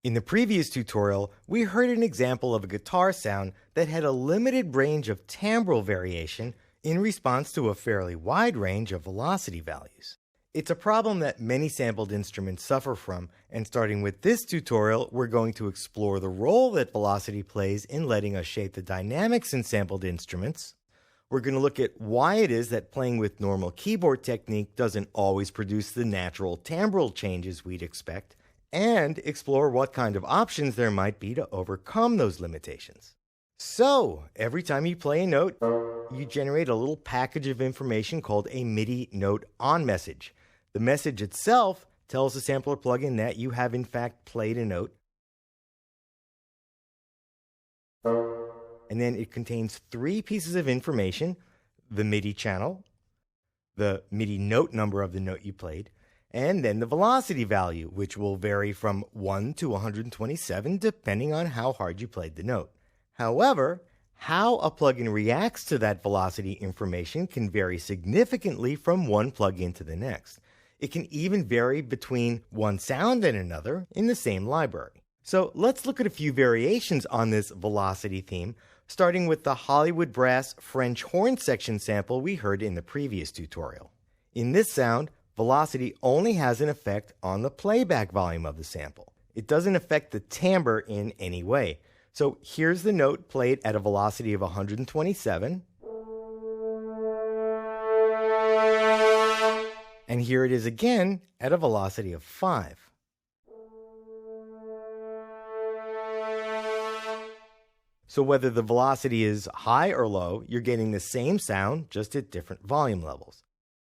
In the previous tutorial, we heard an example of a guitar sound that had a limited range of timbral variation in response to a fairly wide range of velocity values. It's a problem that many sampled instruments suffer from, and starting with this tutorial, we're going to explore the role that velocity plays in letting us shape the dynamics in sampled instruments. We're going to look at why it is that playing with normal keyboard technique doesn't always produce the natural timbral changes we'd expect, and explore what kind of options there might be to overcome those limitations. So, every time you play a note, you generate a little package of information called a MIDI note on message. The message itself tells the sampler plugin that you have in fact played a note. And then it contains three pieces of information: the MIDI channel, the MIDI note number of the note you played, and then the velocity value, which will vary from 1 to 127 depending on how hard you played the note. However, how a plugin reacts to that velocity information can vary significantly from one plugin to the next. It can even vary between one sound and another in the same library. So let's look at a few variations on this velocity theme, starting with the Hollywood Brass French horn section sample we heard in the previous tutorial. In this sound, velocity only has an effect on the playback volume of the sample. It doesn't affect the timbre in any way. So here's the note played at a velocity of 127. And here it is again at a velocity of 5. So whether the velocity is high or low, you're getting the same sound, just at different volume levels.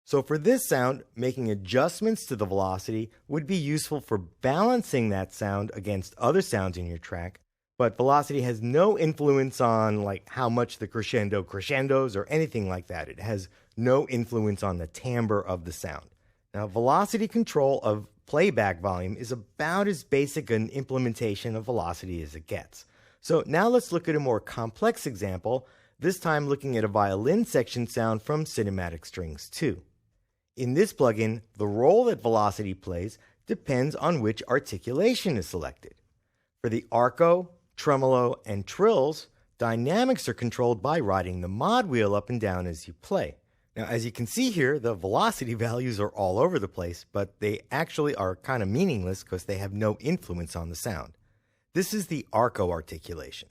So for this sound, making adjustments to the velocity would be useful for balancing that sound against other sounds in your track, but velocity has no influence on how much the crescendo crescendos or anything like that. It has no influence on the timbre of the sound. Now, velocity control of playback volume is about as basic an implementation of velocity as it gets. So now let's look at a more complex example, this time looking at a violin section sound from Cinematic Strings 2. In this plugin, the role that velocity plays depends on which articulation is selected. For the arco, tremolo, and trills, dynamics are controlled by riding the mod wheel up and down as you play. Now, as you can see here, the velocity values are all over the place, but they actually are kind of meaningless because they have no influence on the sound. This is the arco articulation.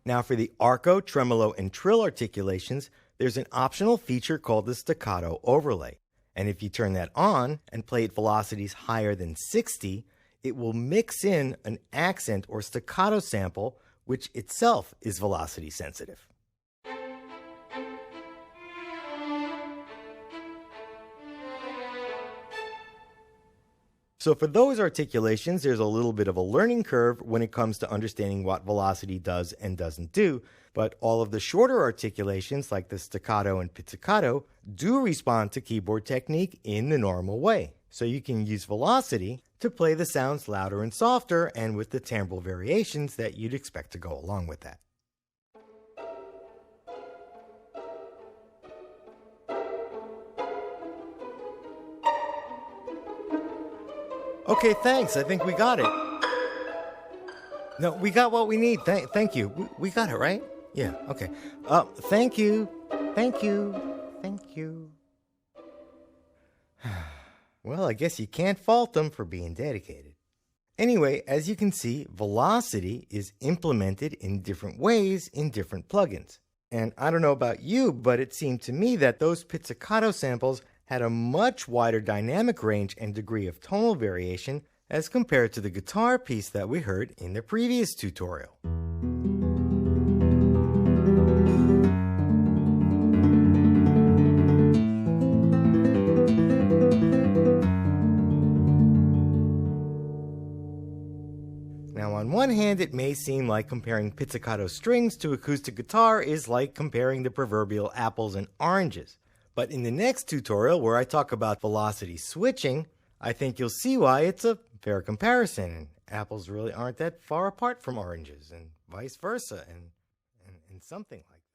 Now for the arco, tremolo, and trill articulations, there's an optional feature called the staccato overlay. And if you turn that on and play at velocities higher than 60, it will mix in an accent or staccato sample, which itself is velocity sensitive. So for those articulations, there's a little bit of a learning curve when it comes to understanding what velocity does and doesn't do, but all of the shorter articulations, like the staccato and pizzicato, do respond to keyboard technique in the normal way. So you can use velocity to play the sounds louder and softer, and with the timbral variations that you'd expect to go along with that. Okay, thanks. I think we got it. No, we got what we need. Thank you. We got it, right? Yeah, okay. Thank you. Thank you. Thank you. Well, I guess you can't fault them for being dedicated. Anyway, as you can see, velocity is implemented in different ways in different plugins. And I don't know about you, but it seemed to me that those pizzicato samples had a much wider dynamic range and degree of tonal variation as compared to the guitar piece that we heard in the previous tutorial. Now, on one hand, it may seem like comparing pizzicato strings to acoustic guitar is like comparing the proverbial apples and oranges. But in the next tutorial, where I talk about velocity switching, I think you'll see why it's a fair comparison. Apples really aren't that far apart from oranges, and vice versa, and something like that.